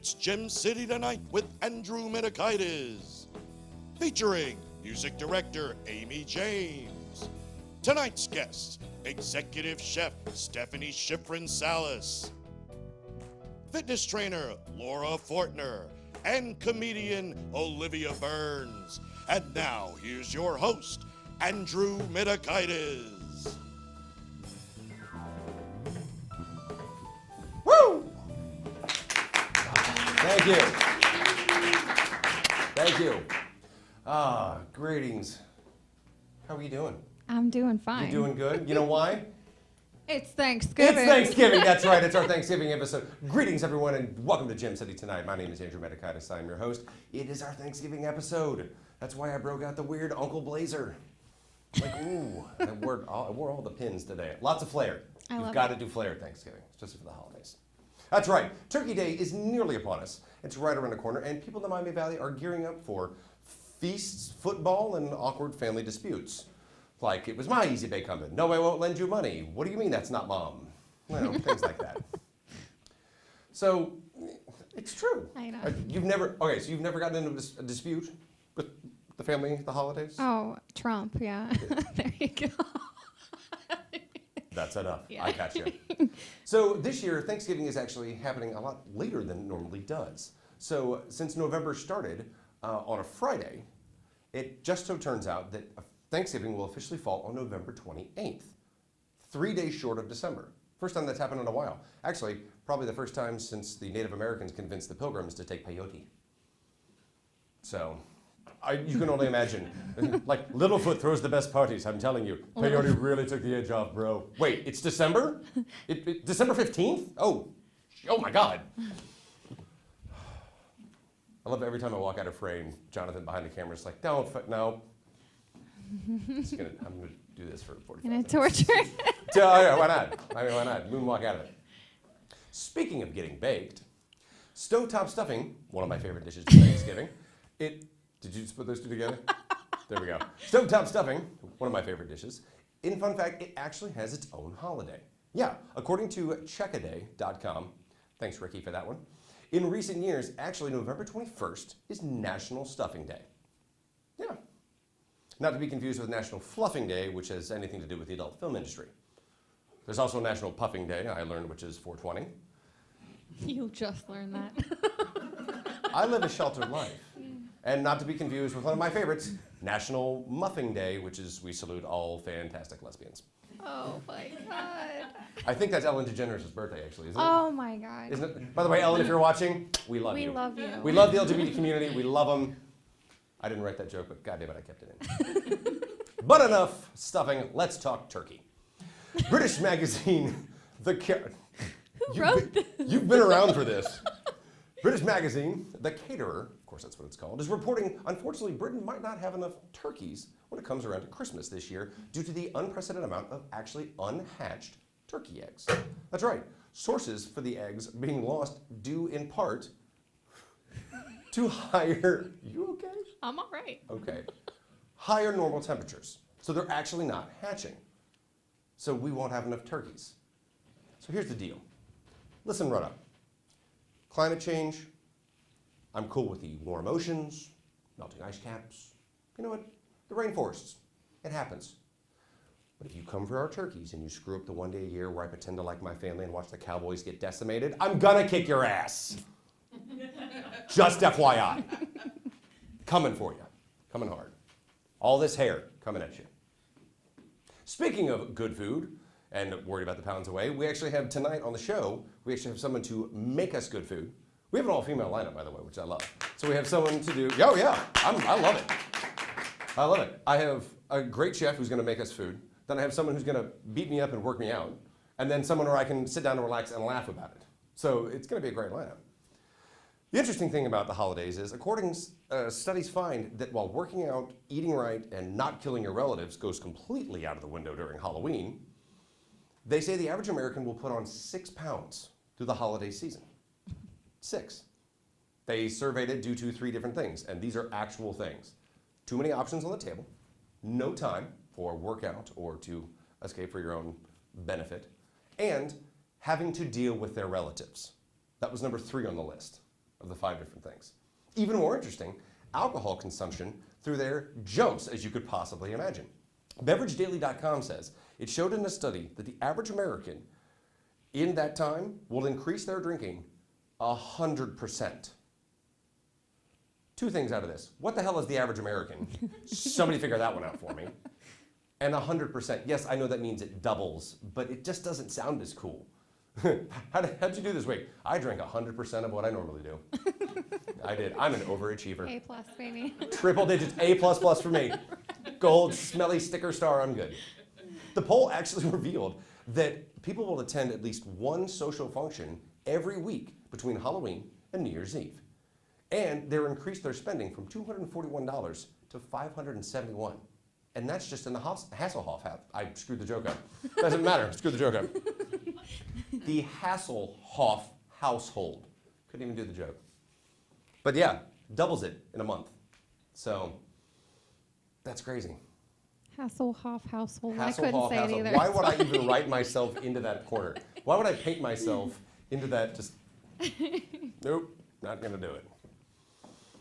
It's Gem City Tonight with Andrew Mitakides, featuring music director Amy James. Tonight's guests, executive chef Stephanie Schifrin-Salas, fitness trainer Lauren Fortener, and comedian Olivia Byrnes. And now, here's your host, Andrew Mitakides. Woo! Thank you. Thank you. Greetings. How are you doing? I'm doing fine. You doing good? You know why? It's Thanksgiving. It's Thanksgiving. That's right. It's our Thanksgiving episode. Greetings, everyone, and welcome to Gem City Tonight. My name is Andrew Mitakides. I'm your host. It is our Thanksgiving episode. That's why I broke out the weird Uncle Blazer. Like, ooh, I wore all the pins today. Lots of flair. You've got to do flair at Thanksgiving, especially for the holidays. That's right. Turkey Day is nearly upon us. It's right around the corner, and people in the Miami Valley are gearing up for feasts, football, and awkward family disputes. Like, it was my Easy Pay coming. No, I won't lend you money. What do you mean that's not mom? Well, things like that. So, it's true. I know. You've never gotten into a dispute with the family at the holidays? Oh, Trump, yeah. There you go. That's enough. Yeah. I got you. So this year, Thanksgiving is actually happening a lot later than it normally does. So since November started on a Friday, it just so turns out that Thanksgiving will officially fall on November 28th, 3 days short of December. First time that's happened in a while. Actually, probably the first time since the Native Americans convinced the Pilgrims to take peyote. So, you can only imagine. Like, Littlefoot throws the best parties, I'm telling you. Peyote really took the edge off, bro. Wait, it's December? December 15th? Oh my God. I love it every time I walk out of frame, Jonathan behind the camera is like, no. I'm gonna do this for 45 minutes. Torture. Yeah, why not? I mean, why not? Moonwalk out of it. Speaking of getting baked, stovetop stuffing, one of my favorite dishes for Thanksgiving. Did you just put those two together? There we go. Stovetop stuffing, one of my favorite dishes. In fun fact, it actually has its own holiday. Yeah, according to checkaday.com, thanks Ricky for that one. In recent years, actually November 21st is National Stuffing Day. Yeah. Not to be confused with National Fluffing Day, which has anything to do with the adult film industry. There's also National Puffing Day, I learned, which is 420. You just learned that. I live a sheltered life. And not to be confused with one of my favorites, National Muffing Day, which is we salute all fantastic lesbians. Oh my God. I think that's Ellen DeGeneres' birthday, actually, isn't it? Oh my God. Isn't it? By the way, Ellen, if you're watching, we love you. We love you. We love the LGBT community. We love them. I didn't write that joke, but goddamn it, I kept it in. But enough stuffing. Let's talk turkey. British magazine, Who wrote this? You've been around for this. British magazine, The Caterer, of course that's what it's called, is reporting, unfortunately, Britain might not have enough turkeys when it comes around to Christmas this year due to the unprecedented amount of actually unhatched turkey eggs. That's right. Sources for the eggs being lost due in part to higher... You okay? I'm all right. Okay. Higher normal temperatures. So they're actually not hatching. So we won't have enough turkeys. So here's the deal. Listen right up. Climate change, I'm cool with the warm oceans, melting ice caps. You know what? The rainforests. It happens. But if you come for our turkeys and you screw up the one day a year where I pretend to like my family and watch the Cowboys get decimated, I'm gonna kick your ass. Just FYI. Coming for you. Coming hard. All this hair coming at you. Speaking of good food, and worried about the pounds away, we actually have tonight on the show, we actually have someone to make us good food. We have an all-female lineup, by the way, which I love. So we have someone to do, I love it. I love it. I have a great chef who's gonna make us food. Then I have someone who's gonna beat me up and work me out. And then someone where I can sit down and relax and laugh about it. So it's gonna be a great lineup. The interesting thing about the holidays is, studies find that while working out, eating right, and not killing your relatives goes completely out of the window during Halloween, they say the average American will put on 6 pounds through the holiday season. 6. They surveyed it due to 3 different things, and these are actual things. Too many options on the table, no time for workout or to escape for your own benefit, and having to deal with their relatives. That was number 3 on the list. of the 5 different things. Even more interesting, alcohol consumption through there jumps as you could possibly imagine. BeverageDaily.com says it showed in a study that the average American in that time will increase their drinking 100%. 2 things out of this. What the hell is the average American? Somebody figure that one out for me. And 100%. Yes, I know that means it doubles, but it just doesn't sound as cool. How'd you do this? Wait, I drank 100% of what I normally do. I did. I'm an overachiever. A+, baby. Triple digits, A++ for me. Gold, smelly sticker star, I'm good. The poll actually revealed that people will attend at least one social function every week between Halloween and New Year's Eve. And they're increased their spending from $241 to $571. And that's just in the Hasselhoff house. I screwed the joke up. Doesn't matter, screw the joke up. The Hasselhoff household. Couldn't even do the joke. But yeah, doubles it in a month. So that's crazy. Hasselhoff household. I Hasselhoff couldn't say it household. either. Why would I even write myself into that corner? Why would I paint myself into that just, nope, not gonna do it.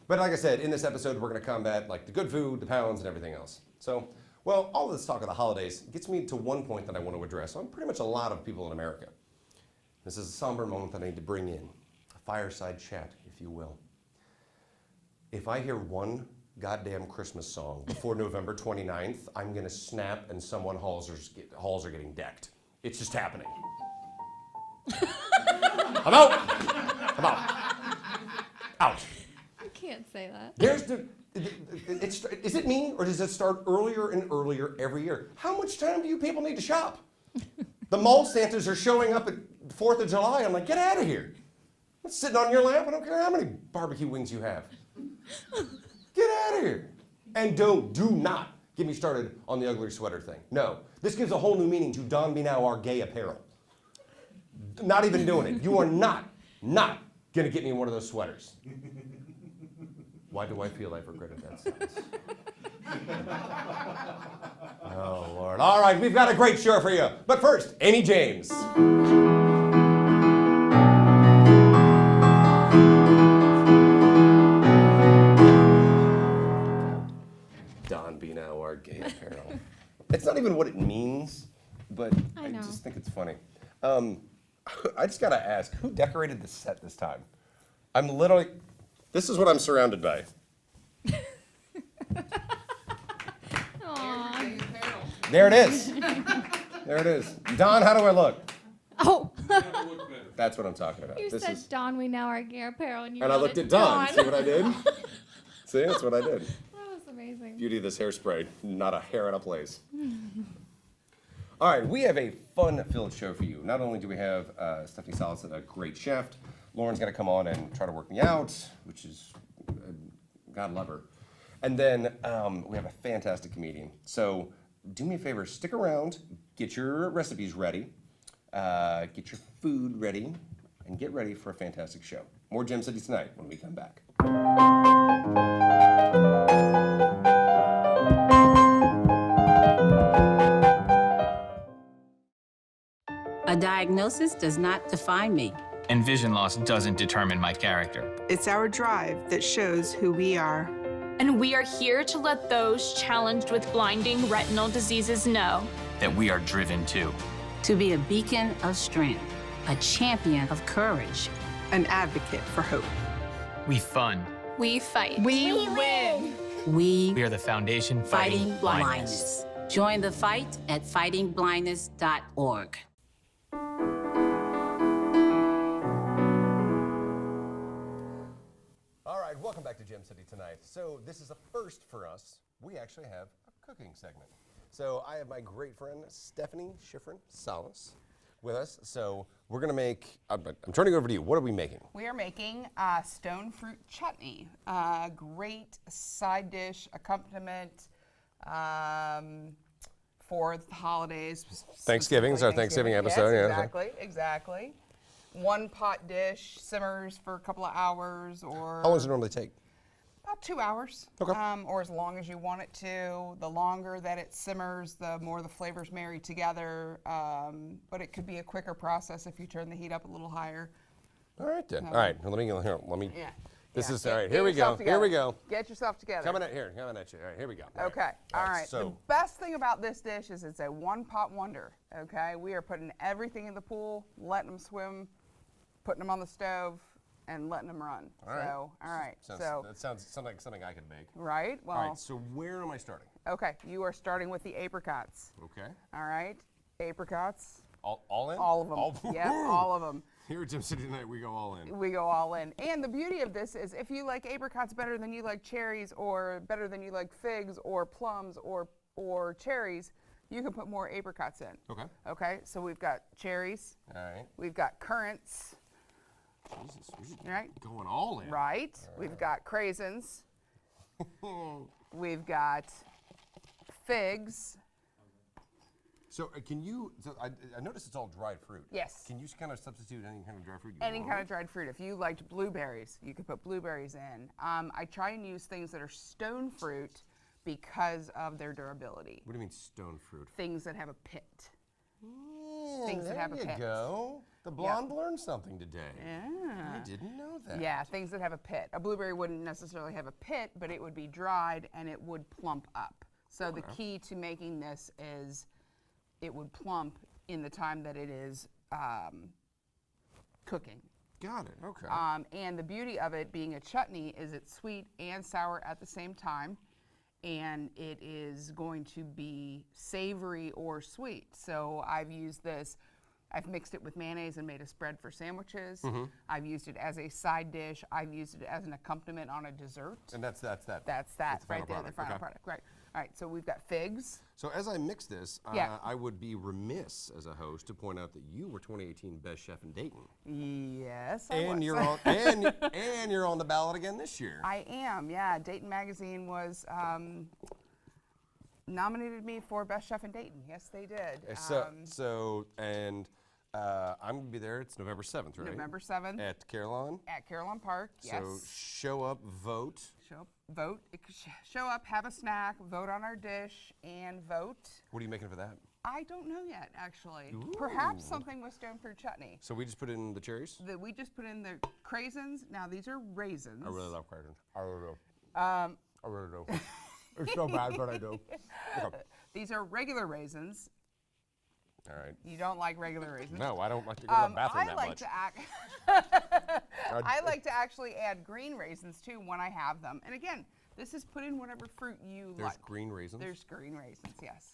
But like I said, in this episode, we're gonna combat like the good food, the pounds, and everything else. So, well, all of this talk of the holidays gets me to one point that I want to address on pretty much a lot of people in America. This is a somber moment that I need to bring in, a fireside chat, if you will. If I hear one goddamn Christmas song before November 29th, I'm gonna snap and someone halls are getting decked. It's just happening. I'm out. I'm out. Out. You can't say that. There's is it me, or does it start earlier and earlier every year? How much time do you people need to shop? The mall Santas are showing up at 4th of July. I'm like, get out of here. I'm sitting on your lap. I don't care how many barbecue wings you have. Get out of here. And do not get me started on the ugly sweater thing. No, this gives a whole new meaning to Don Be Now, our gay apparel. Not even doing it. You are not gonna get me one of those sweaters. Why do I feel I've regretted that sentence? Oh, Lord. All right, we've got a great show for you. But first, Amy James. Don Be Now, our gay apparel. It's not even what it means, but I just think it's funny. I just gotta ask, who decorated the set this time? This is what I'm surrounded by. There it is. There it is. Don, how do I look? Oh. That's what I'm talking about. You said Don, we now are gay apparel, and you And I looked at Don. See what I did? See, that's what I did. That was amazing. Beauty of this hairspray, not a hair in a place. All right, we have a fun-filled show for you. Not only do we have Stephanie Schifrin-Salas, a great chef, Lauren's going to come on and try to work me out, which is, God love her. And then we have a fantastic comedian. So do me a favor, stick around, get your recipes ready, get your food ready, and get ready for a fantastic show. More Gem City Tonight when we come back. A diagnosis does not define me. And vision loss doesn't determine my character. It's our drive that shows who we are. And we are here to let those challenged with blinding retinal diseases know That we are driven too. To be a beacon of strength, a champion of courage. An advocate for hope. We fund. we fight. We win. We We are the foundation fighting blindness. Join the fight at fightingblindness.org. All right, welcome back to Gem City Tonight. So this is a first for us. We actually have a cooking segment. So I have my great friend Stephanie Schifrin-Salas with us. So we're gonna make, I'm turning it over to you. What are we making? We are making stone fruit chutney. Great side dish accompaniment for the holidays. Thanksgiving's our Thanksgiving episode, Yes, yeah. exactly. One pot dish, simmers for a couple of hours, or How long does it normally take? about 2 hours, Okay. or as long as you want it to. The longer that it simmers, the more the flavors marry together. But it could be a quicker process if you turn the heat up a little higher. All right then. All right. Let me. Yeah. This Yeah. is all right. Get Here we yourself go. Here we together. go. Get yourself together. Coming at you. All right. Here we go. All right. Okay. All right. The So best thing about this dish is it's a one-pot wonder. Okay. We are putting everything in the pool, letting them swim, putting them on the stove, and letting them run. all right. So, all right. That sounds like something I could make. Right. Well. All right. So where am I starting? Okay. You are starting with the apricots. Okay. All right. Apricots. All in? All of them. Yeah. All of them. Here at Gym City Tonight, we go all in. We go all in. And the beauty of this is if you like apricots better than you like cherries or better than you like figs or plums or cherries, you can put more apricots in. Okay. Okay, so we've got cherries. All right. We've got currants. Jesus, Right? going all in. Right. We've got craisins. We've got figs. So can you? So I noticed it's all dried fruit. Yes. Can you kind of substitute any kind of dried fruit? Any kind of dried fruit. If you liked blueberries, you could put blueberries in. I try and use things that are stone fruit because of their durability. What do you mean stone fruit? Things that have a pit. Things that have a There pit. you go. The blonde learned something today. Yeah. I didn't know that. Yeah, things that have a pit. A blueberry wouldn't necessarily have a pit, but it would be dried and it would plump up. So the key to making this is it would plump in the time that it is cooking. Got it. Okay. And the beauty of it being a chutney is it's sweet and sour at the same time, and it is going to be savory or sweet. So I've used this. I've mixed it with mayonnaise and made a spread for sandwiches. I've used it as a side dish. I've used it as an accompaniment on a dessert. And that's that. That's that the right final there, the product. final Okay. product. Right. All right. So we've got figs. So as I mix this, Yeah. I would be remiss as a host to point out that you were 2018 Best Chef in Dayton, Yes, I and was. you're on and you're on the ballot again this year. I am. Yeah. Dayton Magazine was nominated me for Best Chef in Dayton. Yes, they did. I'm gonna be there. It's November 7th, right? November 7th. At Carillon. At Carillon Park, yes. So show up, vote. Show up, vote. Show up, have a snack, vote on our dish, and vote. What are you making for that? I don't know yet, actually. Perhaps something with stone fruit chutney. So we just put in the cherries. We just put in the craisins. Now these are raisins. I really love craisins. I really do. I really do. It's so bad, but I do. Okay. These are regular raisins. All right. You don't like regular raisins. No, I don't like to go to the bathroom I that like much. to I like to actually add green raisins too when I have them. And again, this is put in whatever fruit you There's like. green raisins. There's green raisins, yes.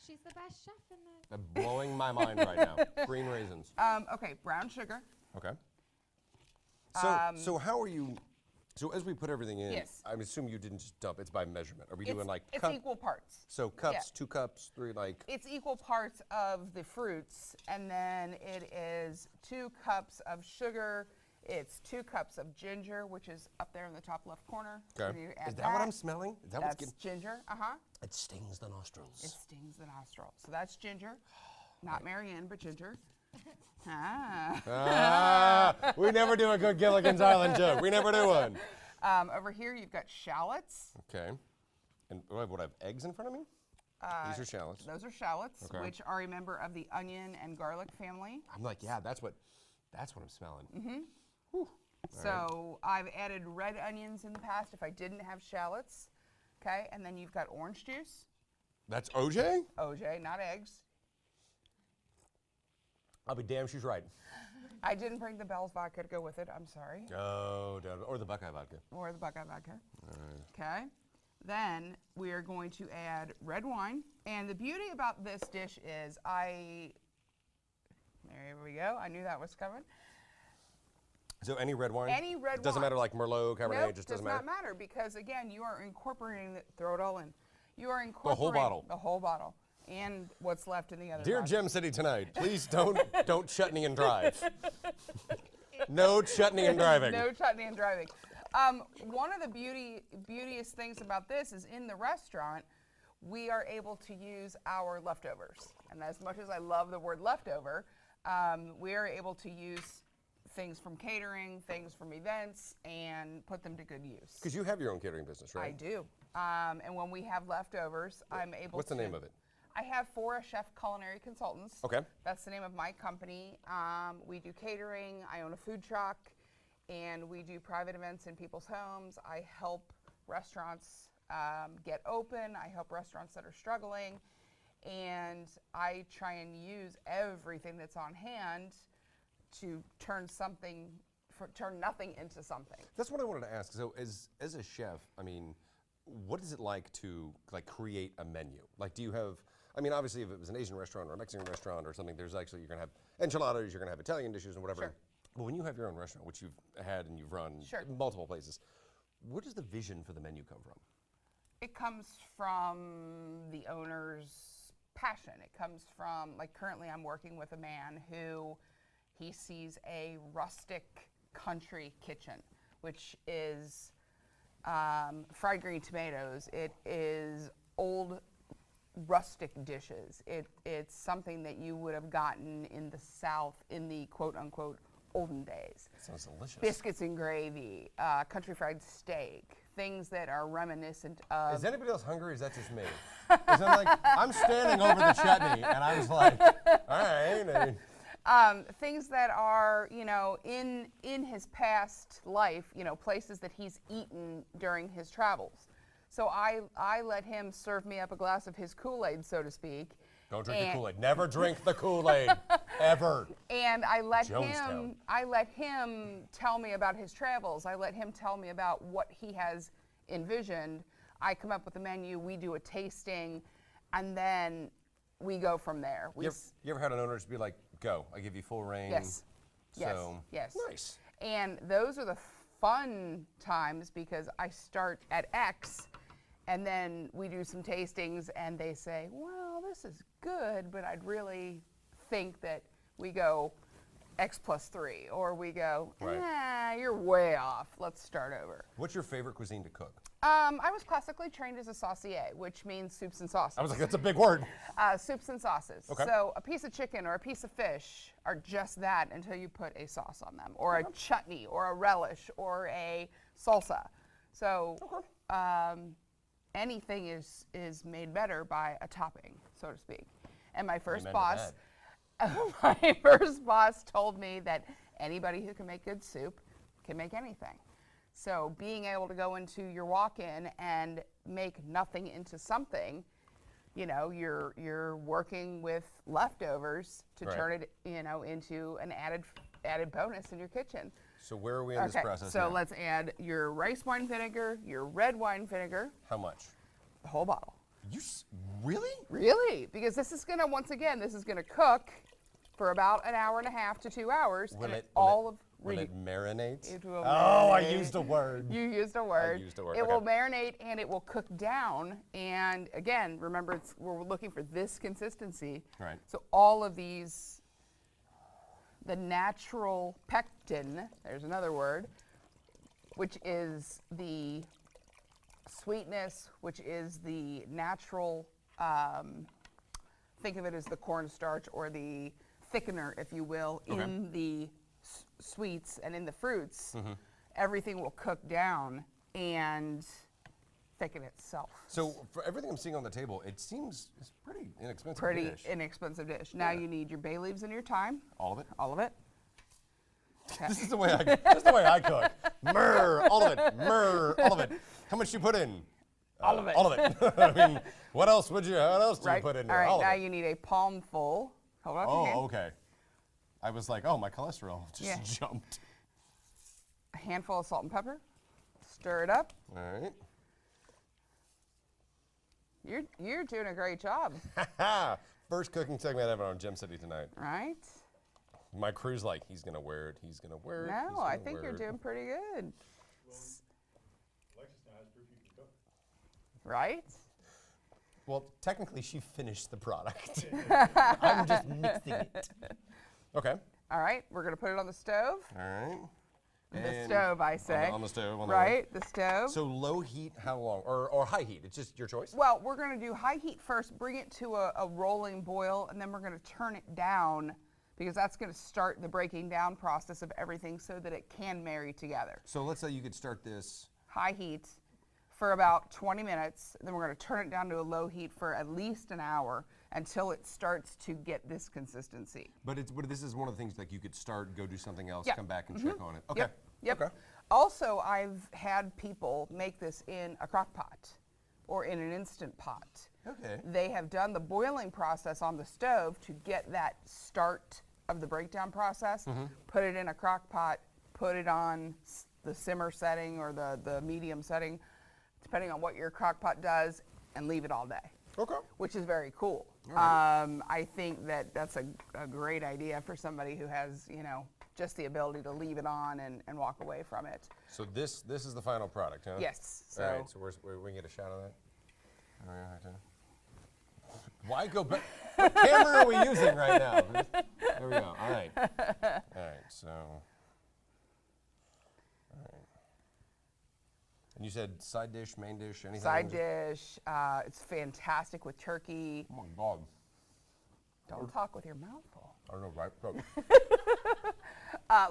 She's the best chef in this. They're blowing my mind right now. Green raisins. Okay, brown sugar. Okay. So how are you? So as we put everything in, Yes. I assume you didn't just dump. It's by measurement. Are we doing like it's cup? equal parts. So cups, Yeah. 2 cups, 3 like. It's equal parts of the fruits, and then it is 2 cups of sugar. It's 2 cups of ginger, which is up there in the top left corner. Okay. So you add Is that what I'm smelling? Is that what's That's getting? ginger. It stings the nostrils. It stings the nostril. So that's ginger. Not Marianne, but ginger. Ah. We never do a good Gilligan's Island joke. We never do one. Over here, you've got shallots. Okay. And what I have eggs in front of me? These are shallots. Those are shallots, Okay. which are a member of the onion and garlic family. I'm like, yeah, that's what I'm smelling. Mm-hmm. So I've added red onions in the past if I didn't have shallots. Okay, and then you've got orange juice. That's OJ? OJ, not eggs. I'll be damned she's right. I didn't bring the Bell's vodka to go with it. I'm sorry. Oh, or the Buckeye vodka. Or the Buckeye vodka. Okay. Then we are going to add red wine. And the beauty about this dish is there we go. I knew that was coming. So any red wine? Any red wine. Doesn't matter like Merlot, Cabernet, Nope, it just does doesn't not matter? matter because again, you are incorporating throw it all in. You are whole incorporating bottle. The whole bottle. And what's left in the other Dear bottle. Gem City Tonight, please don't chutney and drive. No chutney and driving. No chutney and driving. One of the beauteous things about this is in the restaurant, we are able to use our leftovers. And as much as I love the word leftover, we are able to use things from catering, things from events, and put them to good use. Because you have your own catering business, right? I do. And when we have leftovers, I'm able to... What's the name of it? I have 4 chef culinary consultants. Okay. That's the name of my company. We do catering. I own a food truck, and we do private events in people's homes. I help restaurants get open. I help restaurants that are struggling, and I try and use everything that's on hand to turn nothing into something. That's what I wanted to ask. So as a chef, I mean, what is it like to create a menu? Like, do you have, I mean, obviously if it was an Asian restaurant or a Mexican restaurant or something, you're gonna have enchiladas, you're gonna have Italian dishes and whatever. Sure. But when you have your own restaurant, which you've had and you've run Sure. multiple places, where does the vision for the menu come from? It comes from the owner's passion. It comes from, like, currently I'm working with a man who he sees a rustic country kitchen, which is fried green tomatoes. It is old rustic dishes. It's something that you would have gotten in the South in the quote-unquote olden days. Sounds delicious. Biscuits and gravy, country fried steak, things that are reminiscent of... Is anybody else hungry, or is that just me? 'Cause I'm standing over the chutney, and I was like, all right. Things that are, in his past life, places that he's eaten during his travels. So I let him serve me up a glass of his Kool-Aid, so to speak. Don't drink the Kool-Aid. Never drink the Kool-Aid, ever. And I let Jonestown. him tell me about his travels. I let him tell me about what he has envisioned. I come up with a menu, we do a tasting, and then we go from there. You ever had an owner just be like, go, I give you full reign? Yes. So, Yes. Nice. And those are the fun times because I start at X and then we do some tastings and they say, well, this is good, but I'd really think that we go X+3, or we go, you're way off. Let's start over. What's your favorite cuisine to cook? I was classically trained as a saucier, which means soups and sauces. I was like, that's a big word. Soups and sauces. Okay. So a piece of chicken or a piece of fish are just that until you put a sauce on them, or a chutney, or a relish, or a salsa. So anything is made better by a topping, so to speak. And my first boss, told me that anybody who can make good soup can make anything. So being able to go into your walk-in and make nothing into something, you're working with leftovers to turn it, into an added bonus in your kitchen. So where are we in this process so now? let's add your rice wine vinegar, your red wine vinegar, How much? the whole bottle. Really? Really? Because this is gonna, once again, cook for about an hour and a half to 2 hours. When it marinates? It will I marinate. used a word. You used a word. I used a word, It okay. will marinate and it will cook down. And again, remember, we're looking for this consistency. Right. So all of these, the natural pectin, there's another word, which is the sweetness, which is the natural, think of it as the cornstarch or the thickener, if you will, in the sweets and in the fruits. Everything will cook down and thicken itself. So for everything I'm seeing on the table, it seems it's pretty inexpensive Pretty dish. inexpensive dish. Now you need your bay leaves and your thyme. All of it? All of it. This is the way I cook. Myrrh, all of it. Myrrh, all of it. How much you put in? All of it. All of it. I mean, what else do you put in there? All right, All of now it. you need a palm full. Hold on. Oh, okay. I was like, oh, my cholesterol just jumped. A handful of salt and pepper. Stir it up. All right. You're doing a great job, First cooking segment ever on Gem City tonight. right? My crew's like, he's gonna wear it. He's gonna wear it. No, I think you're doing pretty good. Right? Well, technically, she finished the product. I'm just mixing it. Okay. All right, we're gonna put it on the stove. All right. The And stove, I say. On the stove. Right, the stove. So low heat, how long? Or high heat? It's just your choice? Well, we're gonna do high heat first, bring it to a rolling boil, and then we're gonna turn it down because that's gonna start the breaking down process of everything so that it can marry together. So let's say you could start this. High heat for about 20 minutes. Then we're going to turn it down to a low heat for at least an hour until it starts to get this consistency. But this is one of the things like you could start, go do something else, Yeah. come back and check on it. Okay. Yep. Okay. Also, I've had people make this in a crock pot or in an Instant Pot. Okay. They have done the boiling process on the stove to get that start of the breakdown process, put it in a crock pot, put it on the simmer setting or the medium setting, depending on what your crock pot does, and leave it all day. Okay. Which is very cool. Right. I think that that's a great idea for somebody who has, just the ability to leave it on and walk away from it. So this is the final product, huh? Yes. All right, so we can get a shot of that? All right. Why go back? What camera are we using right now? There we go. All right. All right, so. All right. And you said side dish, main dish, anything? Side dish. It's fantastic with turkey. Oh my God. Don't talk with your mouth full. I don't know, right? So,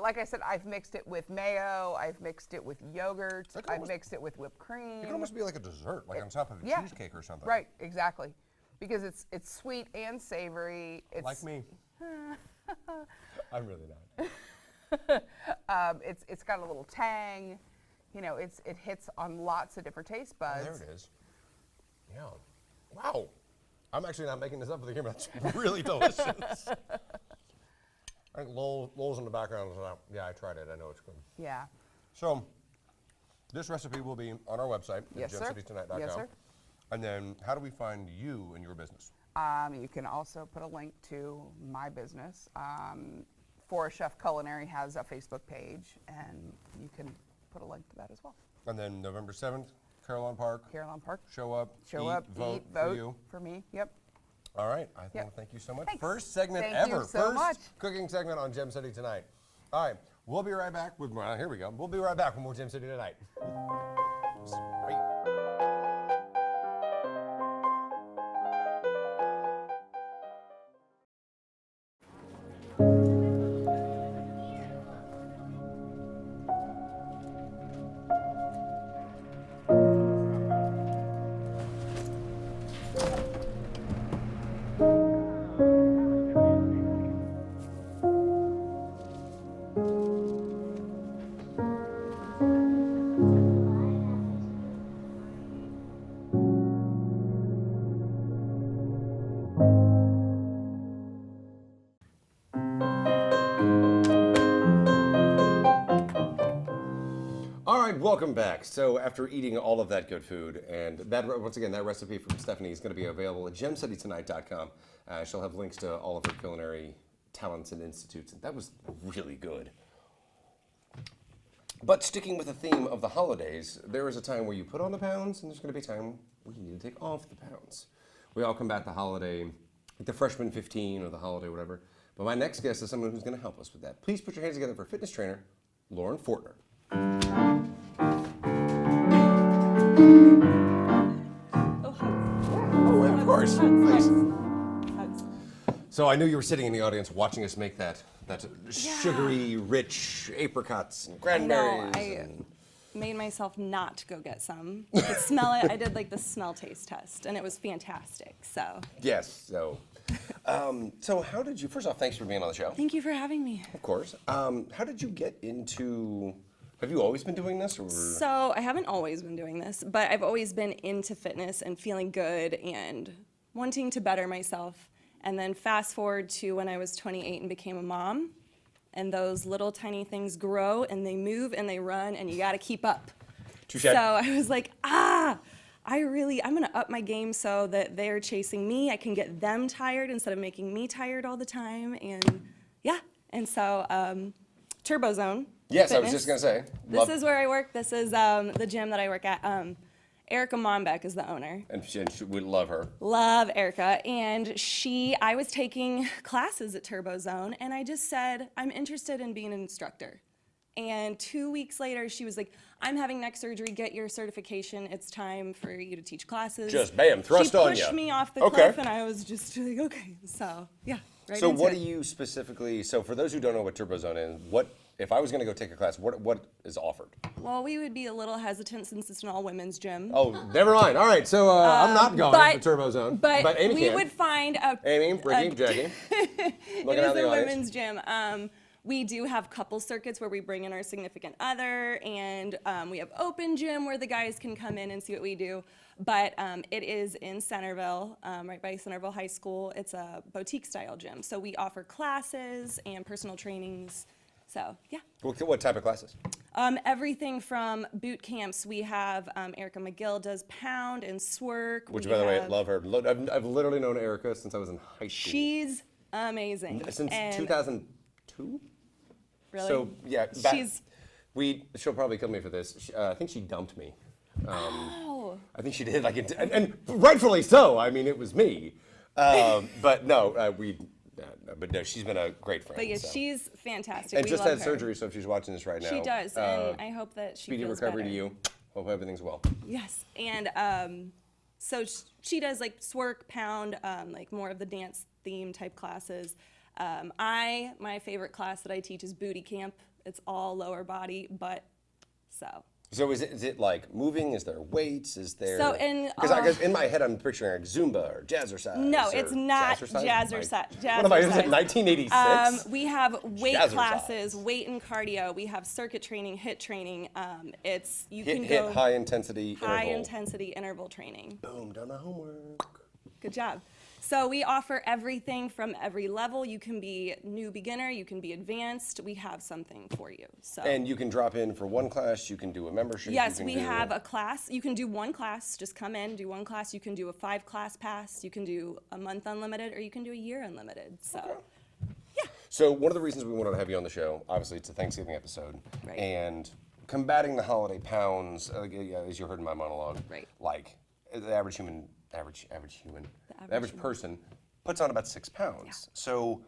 Like I said, I've mixed it with mayo. I've mixed it with yogurt. I've mixed it with whipped cream. it could almost be like a dessert, like on top of a yeah. cheesecake or something. Right, exactly. Because it's sweet and savory. It's, Like me. I'm really not. It's got a little tang. It hits on lots of different taste buds. There it is. Yeah. Wow. I'm actually not making this up for the camera. That's really delicious. I think Lowell's in the background. Yeah, I tried it. I know it's good. Yeah. So, this recipe will be on our website Yes, at sir. gemcitytonight.com. Yes, sir. And then, how do we find you and your business? You can also put a link to my business. For a Chef Culinary has a Facebook page, and you can put a link to that as well. And then November 7th, Carillon Park. Carillon Park. Show up, Show eat, up, vote eat, for vote you. for me. Yep. All right. I Yep. want to thank you so much. Thanks. First segment Thank ever. you so First much. cooking segment on Gem City Tonight. All right. We'll be right back with more. Here we go. We'll be right back with more Gem City Tonight. Great. Welcome back. So after eating all of that good food, and that once again, that recipe from Stephanie is going to be available at gemcitytonight.com. She'll have links to all of her culinary talents and institutes, and that was really good. But sticking with the theme of the holidays, there is a time where you put on the pounds, and there's going to be a time where you need to take off the pounds. We all combat the holiday, like the freshman 15 or the holiday, whatever. But my next guest is someone who's going to help us with that. Please put your hands together for fitness trainer, Lauren Fortener. Oh, of course. Please. So I knew you were sitting in the audience watching us make that sugary, rich apricots and cranberries. I made myself not go get some. You could smell it. I did like the smell taste test, and it was fantastic. So. Yes. So how did you? First off, thanks for being on the show. Thank you for having me. Of course. How did you get into? Have you always been doing this, or? So I haven't always been doing this, but I've always been into fitness and feeling good and wanting to better myself. And then fast forward to when I was 28 and became a mom, and those little tiny things grow and they move and they run and you got to keep up. Touché. So I was like, I'm gonna up my game so that they're chasing me. I can get them tired instead of making me tired all the time. And yeah, and so Turbo Zone. Yes, Fitness. I was just gonna say. This is where I work. This is the gym that I work at. Erica Mombeck is the owner. And we love her. Love Erica. And I was taking classes at Turbo Zone, and I just said, I'm interested in being an instructor. And 2 weeks later, she was like, I'm having neck surgery, get your certification, it's time for you to teach classes. Just bam, thrust on you. She pushed me off the cliff, and I was just like, okay. So, yeah, right So into what it. do you specifically, so for those who don't know what Turbo Zone is, what If I was going to go take a class, what is offered? Well, we would be a little hesitant since it's an all-women's gym. Oh, never mind. All right, so I'm not going to Turbo Zone, but Amy we can. would find Amy, Ricky, Jackie. It Looking out is the a audience. women's gym. We do have couple circuits where we bring in our significant other, and we have open gym where the guys can come in and see what we do. But it is in Centerville, right by Centerville High School. It's a boutique-style gym. So we offer classes and personal trainings. So, yeah. What type of classes? Everything from boot camps. We have Erica McGill does pound and swerk. Which, We by the way, have- love her. I've literally known Erica since I was in high school. She's amazing. Since And 2002? Really? So, yeah. She's. She'll probably kill me for this. I think she dumped me. Oh. I think she did, and rightfully so. I mean, it was me. But no, but no, she's been a great friend. But yeah, so. she's fantastic. And We just love had her. surgery, so if she's watching this right now. She does, and I hope that she Speedy feels recovery better. to you. Hope everything's well. Yes, and so she does like swerk, pound, like more of the dance theme type classes. My favorite class that I teach is booty camp. It's all lower body, but so. So is it like moving? Is there weights? Is there? So in because I guess in my head I'm picturing like Zumba or jazzercise. No, or it's not jazzercise. What am I? Is it 1986? We have weight Jazzercise. classes, weight and cardio. We have circuit training, HIIT training. You can hit go high intensity high interval. intensity interval training. Boom, done my homework. Good job. So we offer everything from every level. You can be new beginner, you can be advanced. We have something for you. So. And you can drop in for one class. You can do a membership. Yes, we have a class. You can do one class, just come in, do one class. You can do a 5-class pass. You can do a month unlimited, or you can do a year unlimited. So, yeah. So one of the reasons we wanted to have you on the show, obviously it's a Thanksgiving episode, Right. and combating the holiday pounds, as you heard in my monologue, Right. like the average person puts on about 6 pounds. Yeah. So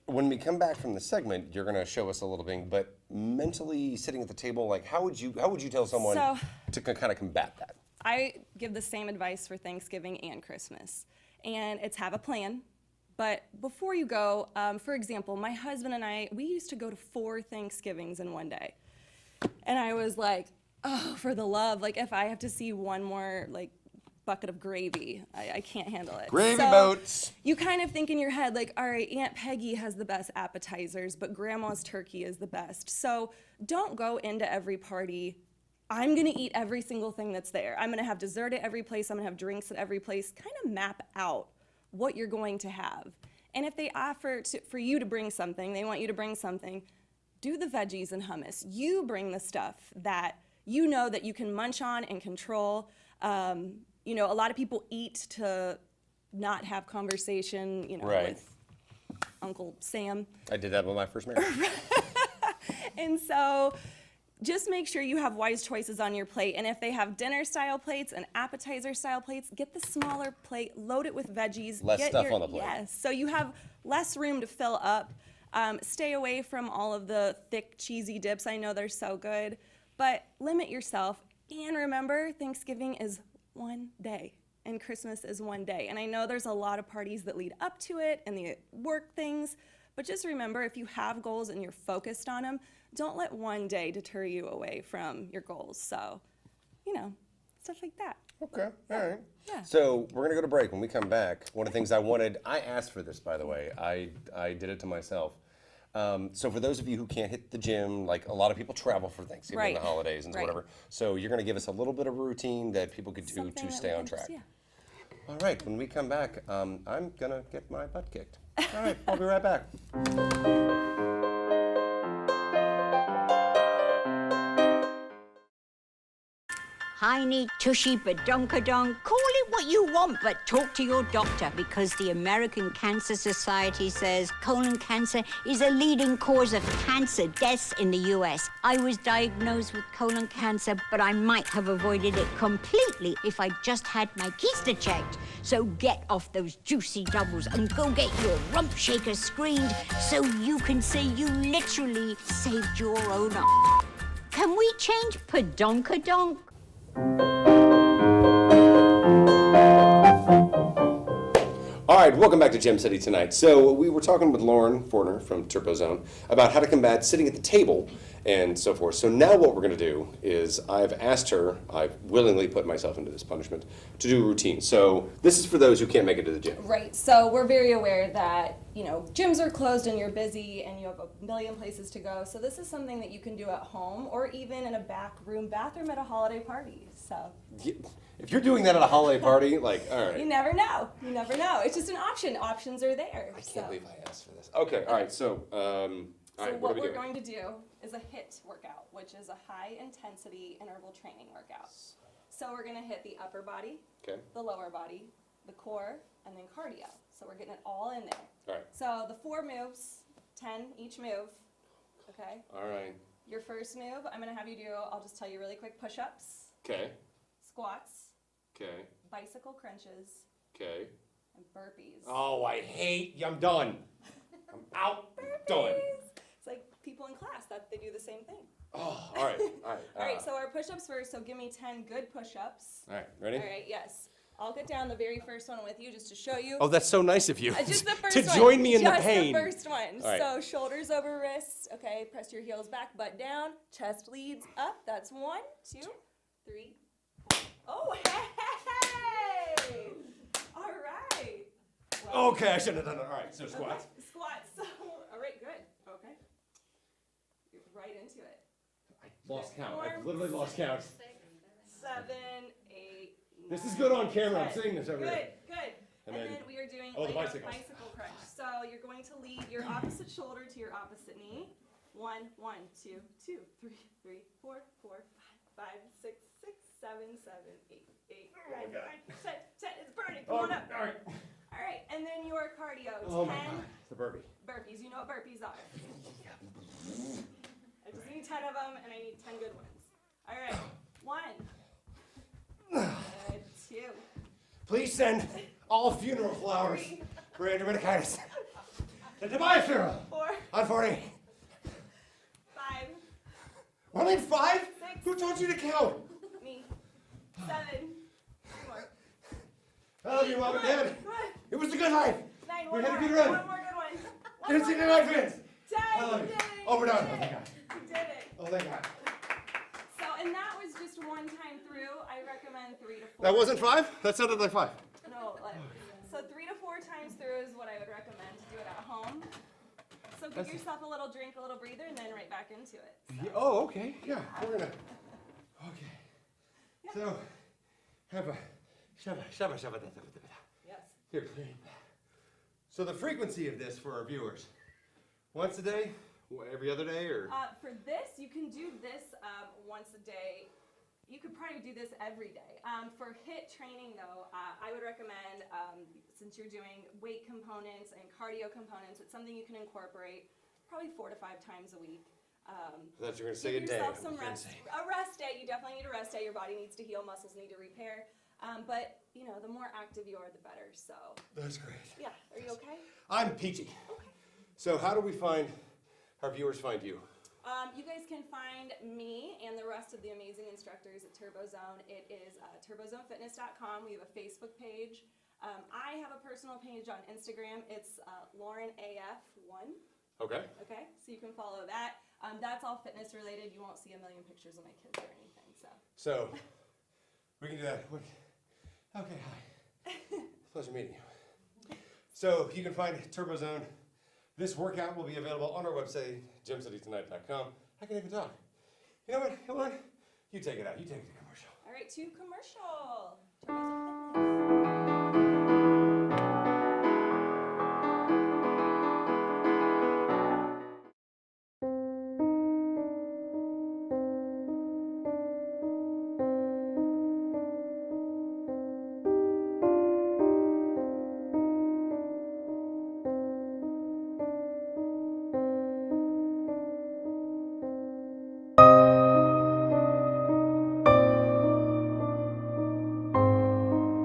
when we come back from the segment, you're going to show us a little thing, but mentally sitting at the table, like how would you tell someone to kind of combat that? I give the same advice for Thanksgiving and Christmas, and it's have a plan. But before you go, for example, my husband and I, we used to go to 4 Thanksgivings in one day. And I was like, oh, for the love, like if I have to see one more like bucket of gravy, I can't handle it. Gravy So boats. You kind of think in your head like, all right, Aunt Peggy has the best appetizers, but Grandma's turkey is the best. So don't go into every party, I'm gonna eat every single thing that's there. I'm gonna have dessert at every place, I'm gonna have drinks at every place. Kind of map out what you're going to have. And if they offer for you to bring something, they want you to bring something, do the veggies and hummus. You bring the stuff that you know that you can munch on and control. You know, a lot of people eat to not have conversation, you know, Right. with Uncle Sam. I did that with my first marriage. And so just make sure you have wise choices on your plate. And if they have dinner style plates and appetizer style plates, get the smaller plate, load it with veggies. Less get stuff on the plate. Yes, so you have less room to fill up. Stay away from all of the thick, cheesy dips. I know they're so good, but limit yourself. And remember, Thanksgiving is one day and Christmas is one day. And I know there's a lot of parties that lead up to it and the work things, but just remember, if you have goals and you're focused on them, don't let one day deter you away from your goals. So, you know, stuff like that. Okay, all right. Yeah. So we're gonna go to break. When we come back, one of the things I asked for this, by the way. I did it to myself. So for those of you who can't hit the gym, like a lot of people travel for Thanksgiving Right. and the holidays and Right. whatever. So you're gonna give us a little bit of a routine that people could do Something to that stay we on can just- track. yeah. All right, when we come back, I'm gonna get my butt kicked. All right, I'll be right back. Hiney, tushy, badonkadonk, call it what you want, but talk to your doctor, because the American Cancer Society says colon cancer is a leading cause of cancer deaths in the U.S. I was diagnosed with colon cancer, but I might have avoided it completely if I just had my keister checked. So get off those juicy doubles and go get your rump shaker screened so you can say you literally saved your own ass. Can we change padonkadonk? All right, welcome back to Gym City tonight. So we were talking with Lauren Fortener from TurboZone about how to combat sitting at the table and so forth. So now what we're going to do is I've asked her, I've willingly put myself into this punishment, to do a routine. So this is for those who can't make it to the gym. Right, so we're very aware that, you know, gyms are closed and you're busy and you have a million places to go. So this is something that you can do at home or even in a back room bathroom at a holiday party. So if you're doing that at a holiday party, like, all right. you never know. You never know. It's just an option. Options are there. I can't believe I asked for this. Okay, all right, so, all right, what are we we're doing? going to do is a HIIT workout, which is a high intensity interval training workout. So we're going to hit the upper body, the lower body, the core, and then cardio. So we're getting it all in there. All right. So the 4 moves, 10 each move, okay? All right. Your first move, I'm going to have you do, I'll just tell you really quick, push-ups, Okay. squats, Okay. bicycle crunches, Okay. and burpees. Oh, I hate, I'm done. I'm out, done. It's like people in class, that they do the same thing. Oh, all right, all right. All right, so our push-ups first, so give me 10 good push-ups. All right, ready? All right, yes. I'll get down the very first one with you just to show you. Oh, that's so nice of you. Just the first to one. join me in the pain. Just the first one. All right. So shoulders over wrists. Okay, press your heels back, butt down. Chest leads up. That's 1, 2, 3, 4. Oh, hey! All right. Well, Okay, I shouldn't have done that. All right, so squats. okay, squats. So, all right, good. Okay. You're right into it. I lost count. I literally lost count. 7, 8. This is good on camera. I'm 10. seeing this over here. Good. And And then- then we are doing oh, the like bicycles. a bicycle crunch. So you're going to lead your opposite shoulder to your opposite knee. 1, 1, 2, 2, 3, 3, 4, 4, 5, 6, 6, 7, 7, 8, 8, 9, 9, 10, 10. It's burning. Come on up. All right. All right. And then your cardio. 10 Oh my God, the burpee. burpees. You know what burpees are. I just need 10 of them, and I need 10 good ones. All right. 1. Good. 2. Please send all funeral flowers for Andrew Mitakides. To Tobias funeral. 4. On 40. 5. Only 5? 6. Who taught you to count? Me. 7. 3 more. I love you, Mom and Dad. Come on. It was a good life. 9. We One had a more. good run. One more good one. Didn't see my friends. 10. I love you. You did it. Oh, we're You done. did Oh, thank it. God. You did it. Oh, thank God. So, and that was just one time through. I recommend 3 to 4. That wasn't 5? That sounded like 5. No, so 3 to 4 times through is what I would recommend to do it at home. So give yourself a little drink, a little breather, and then right back into it. Yeah, oh, okay. Yeah, we're gonna. Okay. So, have a shabba. Yes. Here, please. So the frequency of this for our viewers, once a day, every other day, or? For this, you can do this once a day. You could probably do this every day. For HIIT training, though, I would recommend, since you're doing weight components and cardio components, it's something you can incorporate probably 4 to 5 times a week. I thought you were gonna say a Give day. yourself some rest. A rest day. You definitely need a rest day. Your body needs to heal. Muscles need to repair. But you know, the more active you are, the better. So. That's great. Yeah. Are you okay? I'm peachy. Okay. So how do we find, our viewers find you? You guys can find me and the rest of the amazing instructors at TurboZone. It is turbozonefitness.com. We have a Facebook page. I have a personal page on Instagram. It's LaurenAF1. Okay. Okay, so you can follow that. That's all fitness related. You won't see a million pictures of my kids or anything. So, we can do that. Okay, hi. Pleasure meeting you. So, you can find TurboZone. This workout will be available on our website, gymcitytonight.com. I can even talk. You know what? Come on. You take it out. You take it to commercial. All right, to commercial. TurboZone Fitness.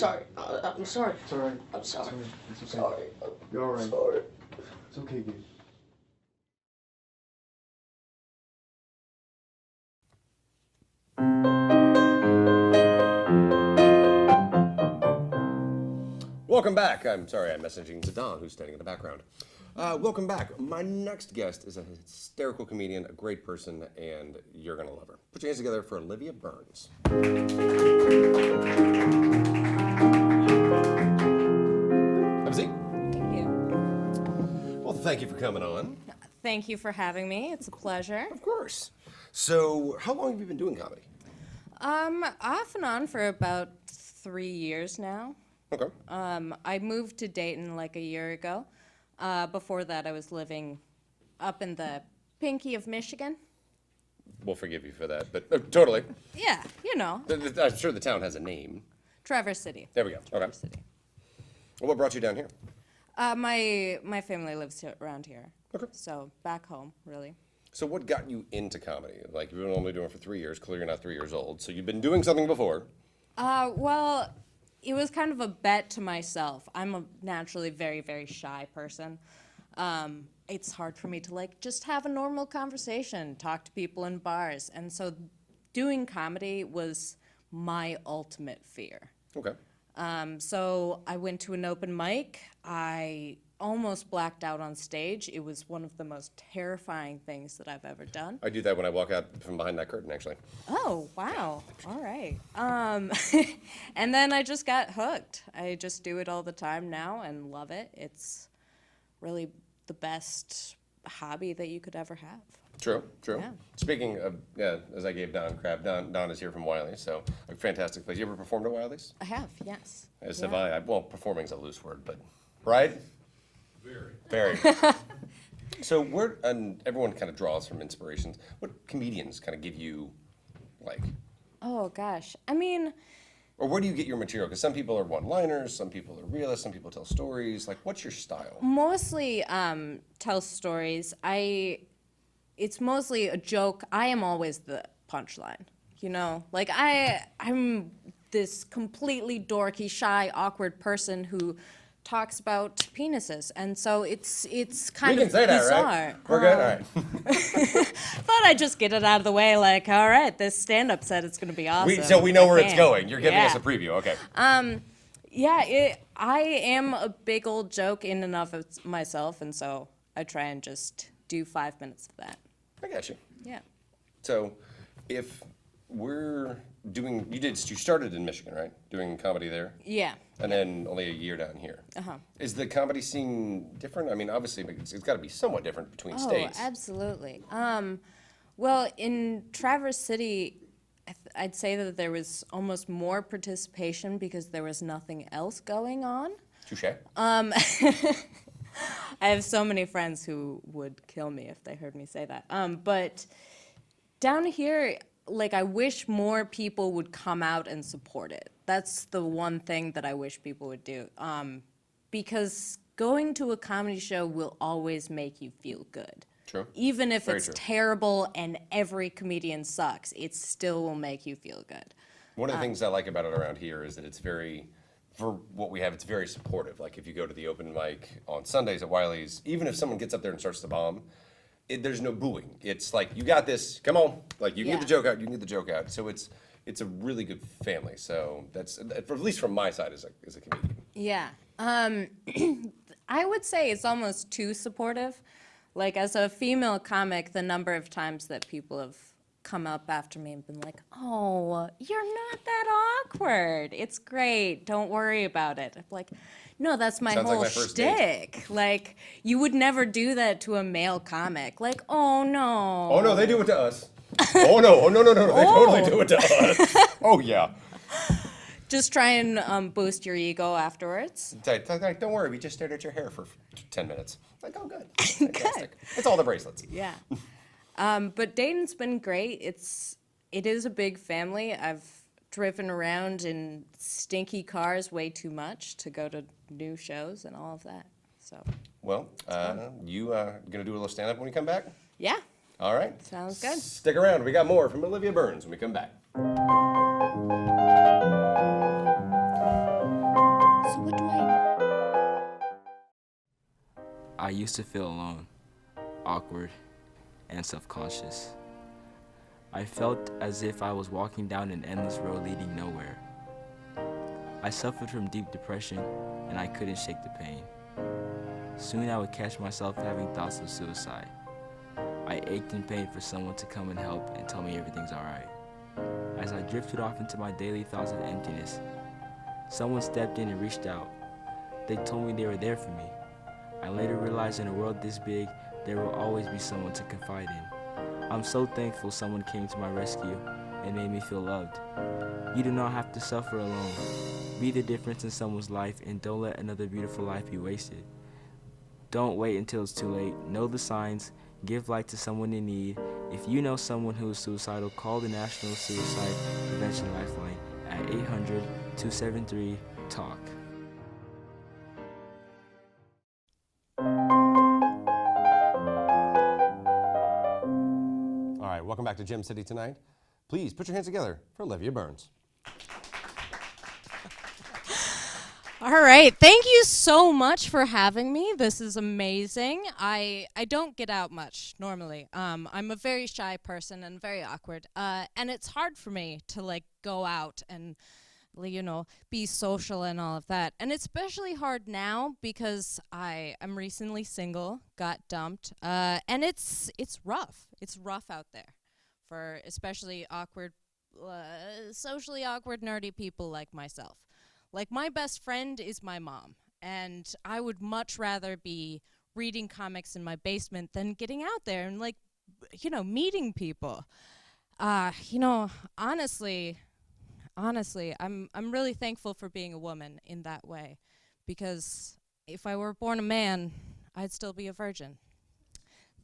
sorry. I'm sorry. It's all right. I'm sorry. It's okay. Sorry. You're all right. Sorry. It's okay, Gabe. Welcome back. I'm sorry, I'm messaging Zidane, who's standing in the background. Welcome back. My next guest is a hysterical comedian, a great person, and you're going to love her. Put your hands together for Olivia Byrnes. Have a seat. Thank you. Well, thank you for coming on. Thank you for having me. It's a pleasure. Of course. So, how long have you been doing comedy? Off and on for about 3 years now. Okay. I moved to Dayton like a year ago. Before that, I was living up in the Pinky of Michigan. We'll forgive you for that, but totally. Yeah, you know. I'm sure the town has a name. Traverse City. There we go. Traverse Okay. City. Well, what brought you down here? My family lives around here. Okay. So back home, really. So what got you into comedy? Like, you've been only doing it for 3 years. Clearly, you're not 3 years old. So you've been doing something before. Well, it was kind of a bet to myself. I'm a naturally very, very shy person. It's hard for me to like just have a normal conversation, talk to people in bars. And so doing comedy was my ultimate fear. Okay. So I went to an open mic. I almost blacked out on stage. It was one of the most terrifying things that I've ever done. I do that when I walk out from behind that curtain, actually. Oh, wow. All right. And then I just got hooked. I just do it all the time now and love it. It's really the best hobby that you could ever have. True, true. Yeah. Speaking of, as I gave Don crap, Don is here from Wiley's, so a fantastic place. You ever performed at Wiley's? I have, yes. As Yeah. have I. Well, performing's a loose word, but, right? Very. So and everyone kind of draws from inspirations. What comedians kind of give you, like, Oh, gosh. I mean, or where do you get your material? Because some people are one-liners, some people are realists, some people tell stories. Like, what's your style? mostly tell stories. It's mostly a joke. I am always the punchline, you know? Like, I'm this completely dorky, shy, awkward person who talks about penises, and so it's kind We of can say that, bizarre. right? We're good? All right. Thought I'd just get it out of the way, like, all right, this stand-up set is gonna be awesome. So we know where it's Bam. going. You're giving us Yeah. a preview, okay. Yeah, I am a big old joke in and of myself, and so I try and just do 5 minutes of that. I got you. Yeah. So, if we're doing, you started in Michigan, right? Doing comedy there? Yeah. And then only a year down here. Uh-huh. Is the comedy scene different? I mean, obviously, it's got to be somewhat different between states. Oh, absolutely. Well, in Traverse City, I'd say that there was almost more participation because there was nothing else going on. Touché. I have so many friends who would kill me if they heard me say that. But down here, like, I wish more people would come out and support it. That's the one thing that I wish people would do. Because going to a comedy show will always make you feel good. True. Even if Very it's true. terrible and every comedian sucks, it still will make you feel good. One of the things I like about it around here is that it's very, for what we have, it's very supportive. Like, if you go to the open mic on Sundays at Wiley's, even if someone gets up there and starts to bomb, there's no booing. It's like, you got this, come on. Like, you can get the joke out, you can get the joke out. So it's a really good family. So that's, at least from my side as a comedian. Yeah. I would say it's almost too supportive. Like, as a female comic, the number of times that people have come up after me and been like, oh, you're not that awkward. It's great. Don't worry about it. I'm like, no, that's my Sounds like whole my first date. shtick. Like, you would never do that to a male comic. Like, oh, no. Oh, no, they do it to us. Oh, no, they totally do it to us. Oh, yeah. Just try and boost your ego afterwards. Like, don't worry, we just stared at your hair for 10 minutes. Like, oh, good. Fantastic. It's all the bracelets. Yeah. But Dayton's been great. It is a big family. I've driven around in stinky cars way too much to go to new shows and all of that. So. Well, you gonna do a little stand-up when you come back? Yeah. All right. Sounds good. Stick around. We got more from Olivia Byrnes when we come back. used to feel alone, awkward, and self-conscious. I felt as if I was walking down an endless road leading nowhere. I suffered from deep depression, and I couldn't shake the pain. Soon I would catch myself having thoughts of suicide. I ached in pain for someone to come and help and tell me everything's alright. As I drifted off into my daily thoughts of emptiness, someone stepped in and reached out. They told me they were there for me. I later realized in a world this big, there will always be someone to confide in. I'm so thankful someone came to my rescue and made me feel loved. You do not have to suffer alone. Be the difference in someone's life and don't let another beautiful life be wasted. Don't wait until it's too late. Know the signs. Give light to someone in need. If you know someone who is suicidal, call the National Suicide Prevention Lifeline at 800-273-TALK. All right, welcome back to Gem City tonight. Please put your hands together for Olivia Byrnes. All right, thank you so much for having me. This is amazing. I don't get out much normally. I'm a very shy person and very awkward, and it's hard for me to like go out and be social and all of that. And it's especially hard now because I'm recently single, got dumped, and it's rough. It's rough out there for especially awkward, socially awkward, nerdy people like myself. Like, my best friend is my mom, and I would much rather be reading comics in my basement than getting out there and, meeting people. Honestly, I'm really thankful for being a woman in that way, because if I were born a man, I'd still be a virgin.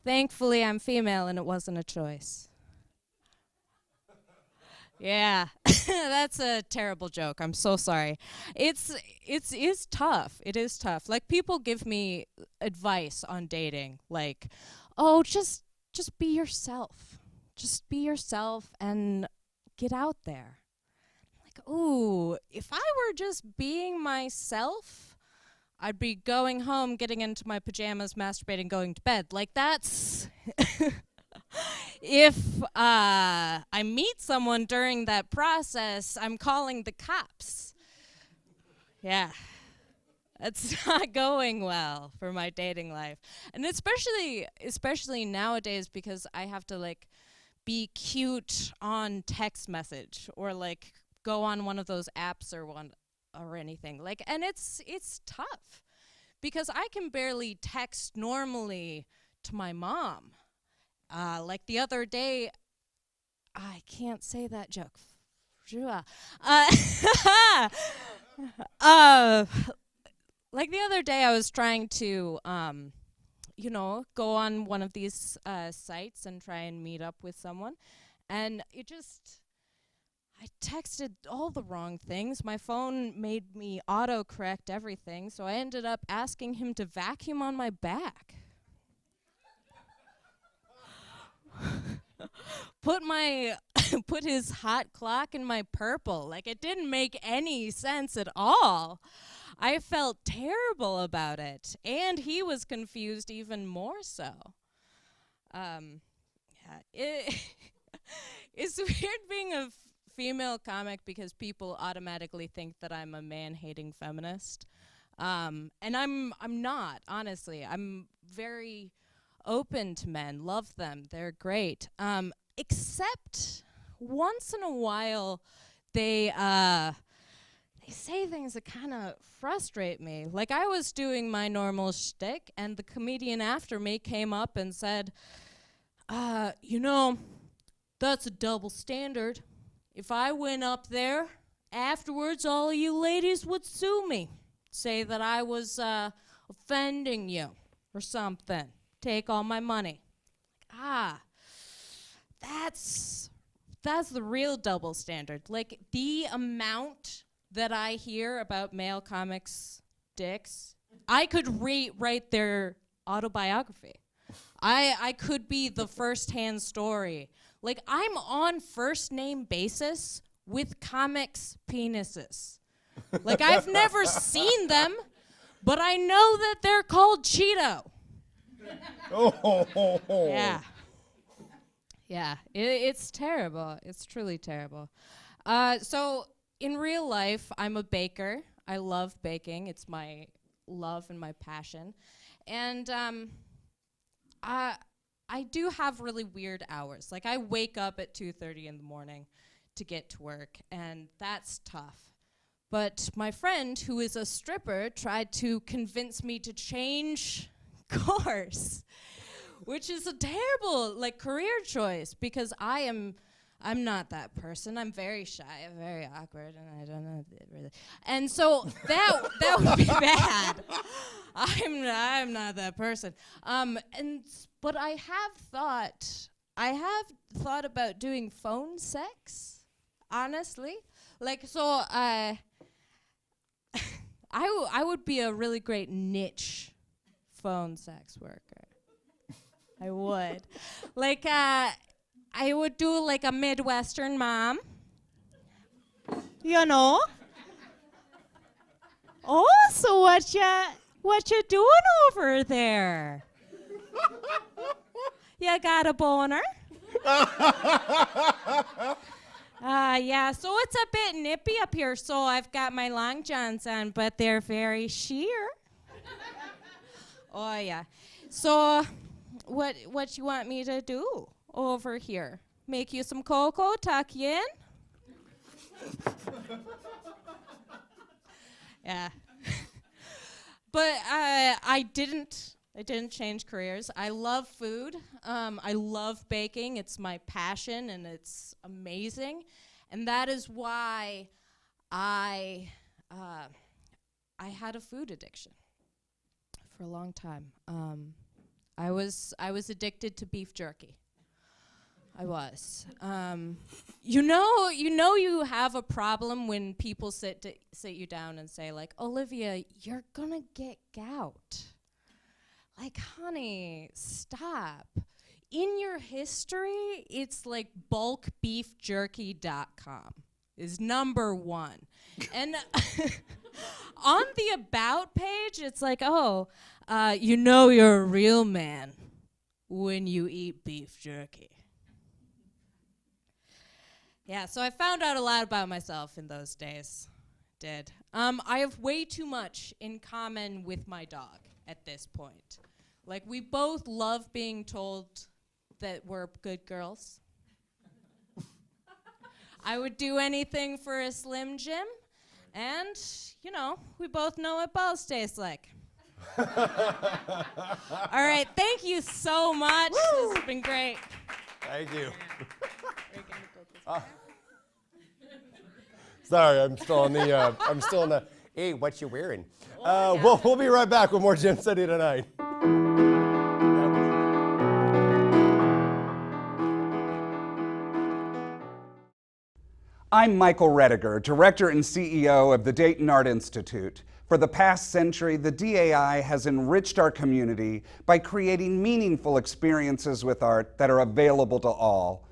Thankfully, I'm female, and it wasn't a choice. Yeah, that's a terrible joke. I'm so sorry. It's tough. It is tough. Like, people give me advice on dating, like, oh, just be yourself. Just be yourself and get out there. Like, ooh, if I were just being myself, I'd be going home, getting into my pajamas, masturbating, going to bed. Like, that's... If I meet someone during that process, I'm calling the cops. Yeah. That's not going well for my dating life. And especially nowadays, because I have to be cute on text message or go on one of those apps or anything. And it's tough because I can barely text normally to my mom. The other day, I can't say that joke. The other day I was trying to, go on one of these sites and try and meet up with someone. And I texted all the wrong things. My phone made me auto-correct everything, so I ended up asking him to vacuum on my back. Put his hot clock in my purple. It didn't make any sense at all. I felt terrible about it, and he was confused even more so. It's weird being a female comic because people automatically think that I'm a man-hating feminist, and I'm not, honestly. I'm very open to men, love them, they're great. Except once in a while, they say things that kind of frustrate me. I was doing my normal shtick, and the comedian after me came up and said, that's a double standard. If I went up there, afterwards all you ladies would sue me, say that I was offending you or something. Take all my money. That's the real double standard. The amount that I hear about male comics' dicks, I could rewrite their autobiography. I could be the first-hand story. I'm on first-name basis with comics' penises. I've never seen them, but I know that they're called Cheeto. Yeah. Yeah, it's terrible. It's truly terrible. So in real life, I'm a baker. I love baking. It's my love and my passion. And I do have really weird hours. Like, I wake up at 2:30 in the morning to get to work, and that's tough. But my friend, who is a stripper, tried to convince me to change course, which is a terrible, like, career choice, because I'm not that person. I'm very shy, I'm very awkward, and I don't know really. And so that would be bad. I'm not that person. But I have thought about doing phone sex, honestly. Like, so I would be a really great niche phone sex worker. I would. Like, I would do like a Midwestern mom. You know? Oh, so what you doing over there? You got a boner? Yeah, so it's a bit nippy up here, so I've got my long johns on, but they're very sheer. Oh, yeah. So what you want me to do over here? Make you some cocoa, tuck you in? Yeah. But I didn't change careers. I love food. I love baking. It's my passion, and it's amazing. And that is why I had a food addiction for a long time. I was addicted to beef jerky. I was. You know you have a problem when people sit you down and say, like, Olivia, you're gonna get gout. Like, honey, stop. In your history, it's like bulkbeefjerky.com is number one. And on the About page, it's like, oh, you know you're a real man when you eat beef jerky. Yeah, so I found out a lot about myself in those days. Did. I have way too much in common with my dog at this point. Like, we both love being told that we're good girls. I would do anything for a Slim Jim, and, you know, we both know what balls taste like. All right, thank you so much. Woo! This has been great. Thank you. Sorry, I'm still in the, hey, what you wearing? We'll be right back with more Gym City Tonight. I'm Michael Rediger, Director and CEO of the Dayton Art Institute. For the past century, the DAI has enriched our community by creating meaningful experiences with art that are available to all.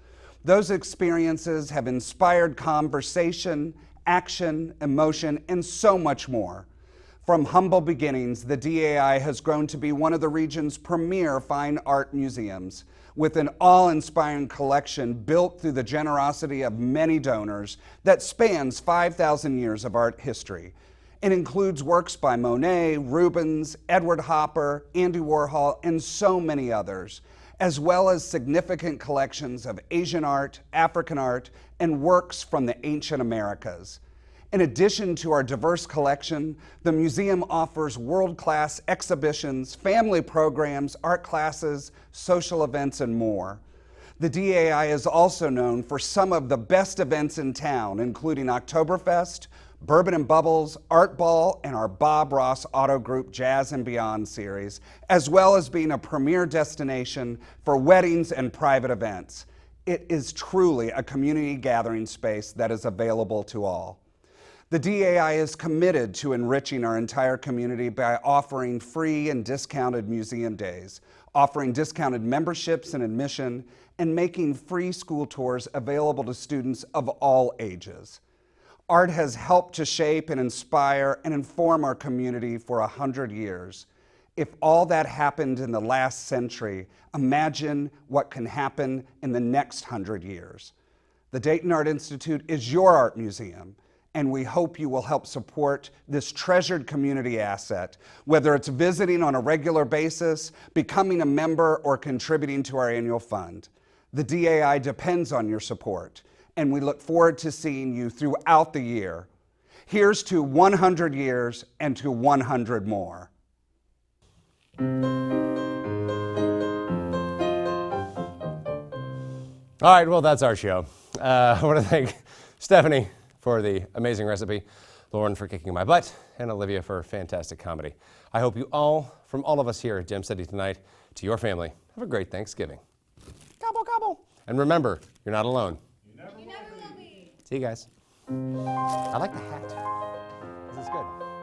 Those experiences have inspired conversation, action, emotion, and so much more. From humble beginnings, the DAI has grown to be one of the region's premier fine art museums, with an awe-inspiring collection built through the generosity of many donors that spans 5,000 years of art history. It includes works by Monet, Rubens, Edward Hopper, Andy Warhol, and so many others, as well as significant collections of Asian art, African art, and works from the ancient Americas. In addition to our diverse collection, the museum offers world-class exhibitions, family programs, art classes, social events, and more. The DAI is also known for some of the best events in town, including Oktoberfest, Bourbon and Bubbles, Art Ball, and our Bob Ross Auto Group Jazz and Beyond series, as well as being a premier destination for weddings and private events. It is truly a community gathering space that is available to all. The DAI is committed to enriching our entire community by offering free and discounted museum days, offering discounted memberships and admission, and making free school tours available to students of all ages. Art has helped to shape and inspire and inform our community for 100 years. If all that happened in the last century, imagine what can happen in the next 100 years. The Dayton Art Institute is your art museum, and we hope you will help support this treasured community asset, whether it's visiting on a regular basis, becoming a member, or contributing to our annual fund. The DAI depends on your support, and we look forward to seeing you throughout the year. Here's to 100 years and to 100 more. All right, well, that's our show. I want to thank Stephanie for the amazing recipe, Lauren for kicking my butt, and Olivia for fantastic comedy. I hope you all, from all of us here at Gem City Tonight, to your family, have a great Thanksgiving. Gobble, gobble. And remember, you're not alone. You never will be. See you guys. I like the hat. This is good.